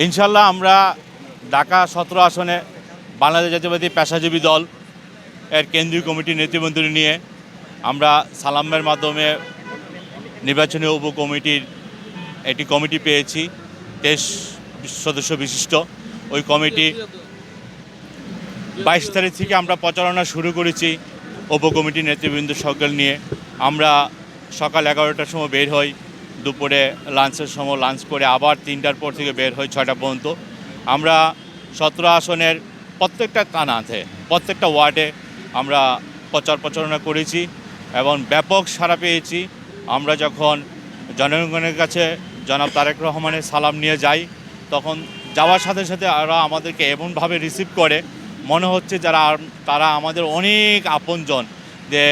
ইনশাল্লাহ আমরা ঢাকা 17 আসনে বাংলাদেশ জাতীয়তাবাদী পেশাজীবী দল এর কেন্দ্রীয় কমিটির নেতৃবৃন্দ নিয়ে আমরা সালামের মাধ্যমে নির্বাচনী উপকমিটির একটি কমিটি পেয়েছি 23 সদস্য বিশিষ্ট। ওই কমিটি 22 তারিখ থেকে আমরা প্রচারণা শুরু করেছি উপকমিটির নেতৃবৃন্দ সকল নিয়ে। আমরা সকাল 11টার সময় বের হই, দুপুরে লাঞ্চের সময় লাঞ্চ করে আবার 3টার পর থেকে বের হই 6টা পর্যন্ত। আমরা 17 আসনের প্রত্যেকটা থানাতে প্রত্যেকটা ওয়ার্ডে আমরা প্রচারণা করেছি এবং ব্যাপক সাড়া পেয়েছি। আমরা যখন জনগণের কাছে জনাব তারেক রহমানের সালাম নিয়ে যাই, তখন যাওয়ার সাথে সাথে ওরা আমাদেরকে এমনভাবে রিসিভ করে মনে হচ্ছে তারা আমাদের অনেক আপনজন, যে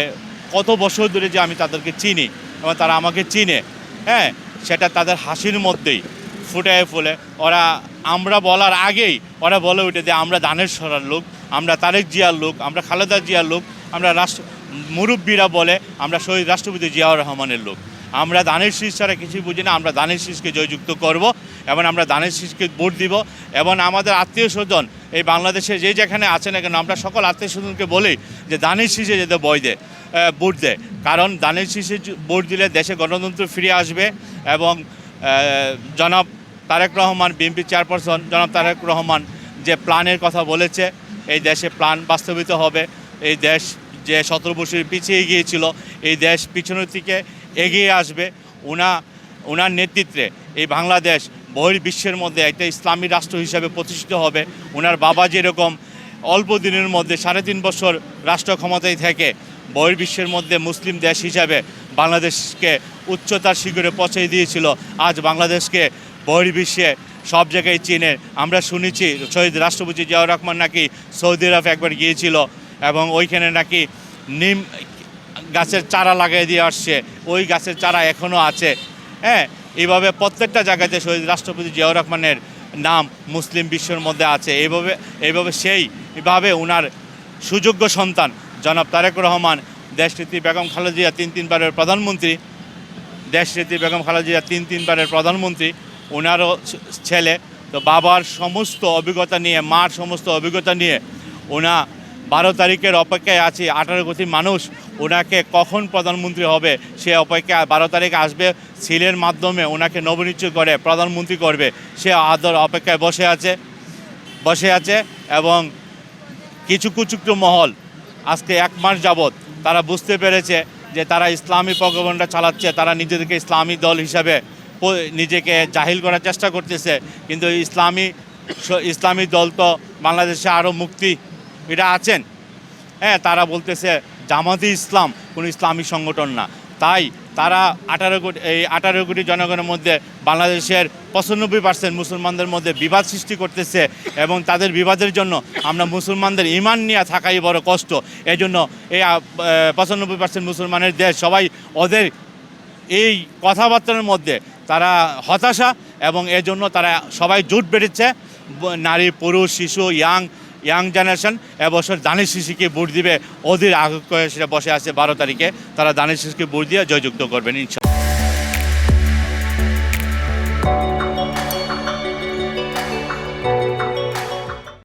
কত বছর ধরে যে আমি তাদেরকে চিনি এবং তারা আমাকে চিনে। হ্যাঁ, সেটা তাদের হাসির মধ্যেই ফুটায় ফুলে আমরা বলার আগেই ওরা বলে উঠে যে আমরা দানের সরার লোক, আমরা তারেক জিয়ার লোক, আমরা খালেদা জিয়ার লোক, আমরা মুরব্বীরা বলে আমরা শহীদ রাষ্ট্রপতি জিয়াউর রহমানের লোক। আমরা দানের শীষ ছাড়া কিছুই বুঝি না। আমরা দানের শীষকে জয়যুক্ত করব এবং আমরা দানের শীষকে ভোট দিব এবং আমাদের আত্মীয় স্বজন এই বাংলাদেশে যেখানে আছে না কেন আমরা সকল আত্মীয় স্বজনকে বলি যে দানের শীষে যেতে ভোট দেয়। কারণ দানের শীষে ভোট দিলে দেশে গণতন্ত্র ফিরে আসবে এবং জনাব তারেক রহমান বিএনপি চেয়ারপারসন জনাব তারেক রহমান যে প্ল্যানের কথা বলেছে, এই দেশে প্ল্যান বাস্তবিত হবে। এই দেশ যে 17 বছর পিছিয়ে গিয়েছিল, এই দেশ পিছনের দিকে এগিয়ে আসবে। ওনার নেতৃত্বে এই বাংলাদেশ বহির্বিশ্বের মধ্যে একটা ইসলামী রাষ্ট্র হিসাবে প্রতিষ্ঠিত হবে। ওনার বাবা যেরকম অল্প দিনের মধ্যে 3.5 বছর রাষ্ট্র ক্ষমতায় থেকে বহির্বিশ্বের মধ্যে মুসলিম দেশ হিসাবে বাংলাদেশকে উচ্চতার শিখরে পৌঁছে দিয়েছিল, আজ বাংলাদেশকে বহির্বিশ্বে সব জায়গায় চিনে। আমরা শুনেছি শহীদ রাষ্ট্রপতি জিয়াউর রহমান নাকি সৌদি আরব একবার গিয়েছিল এবং ওইখানে নাকি নিম গাছের চারা লাগিয়ে দিয়ে আসছে, ওই গাছের চারা এখনও আছে। হ্যাঁ, এইভাবে প্রত্যেকটা জায়গাতে শহীদ রাষ্ট্রপতি জিয়াউর রহমানের নাম মুসলিম বিশ্বের মধ্যে আছে। এইভাবে সেইভাবে ওনার সুযোগ্য সন্তান জনাব তারেক রহমান, দেশনেত্রী বেগম খালেদা জিয়া 3 বারের প্রধানমন্ত্রী, দেশনেত্রী বেগম খালেদা জিয়া 3 বারের প্রধানমন্ত্রী, ওনারও ছেলে। তো বাবার সমস্ত অভিজ্ঞতা নিয়ে, মার সমস্ত অভিজ্ঞতা নিয়ে ওনা 12 তারিখের অপেক্ষায় আছে। 18 কোটি মানুষ ওনাকে কখন প্রধানমন্ত্রী হবে সে অপেক্ষায় 12 তারিখ আসবে, সিলের মাধ্যমে ওনাকে নবনিশ্চয় করে প্রধানমন্ত্রী করবে, সে আদর অপেক্ষায় বসে আছে। এবং কিছু মহল আজকে 1 মাস যাবৎ তারা বুঝতে পেরেছে যে তারা ইসলামী প্রগণনা চালাচ্ছে, তারা নিজেদেরকে ইসলামী দল হিসাবে নিজেকে জাহিল করার চেষ্টা করতেছে। কিন্তু ইসলামী দল তো বাংলাদেশে আরও মুক্তি এটা আছেন। হ্যাঁ, তারা বলতেছে জামাতে ইসলাম কোনো ইসলামী সংগঠন না। তাই তারা 18 কোটি জনগণের মধ্যে বাংলাদেশের 95% মুসলমানদের মধ্যে বিবাদ সৃষ্টি করতেছে এবং তাদের বিবাদের জন্য আমরা মুসলমানদের ঈমান নিয়ে থাকাই বড় কষ্ট। এই জন্য এই 95% মুসলমানের দেশ সবাই ওদের এই কথাবার্তার মধ্যে তারা হতাশা এবং এজন্য তারা সবাই জোট বেঁধেছে। নারী, পুরুষ, শিশু, ইয়াং জেনারেশন এবছর দানের শীষকে ভোট দিবে। ওদের আগে সেটা বসে আছে 12 তারিখে, তারা দানের শীষকে ভোট দিয়ে জয়যুক্ত করবেন ইনশাআল্লাহ।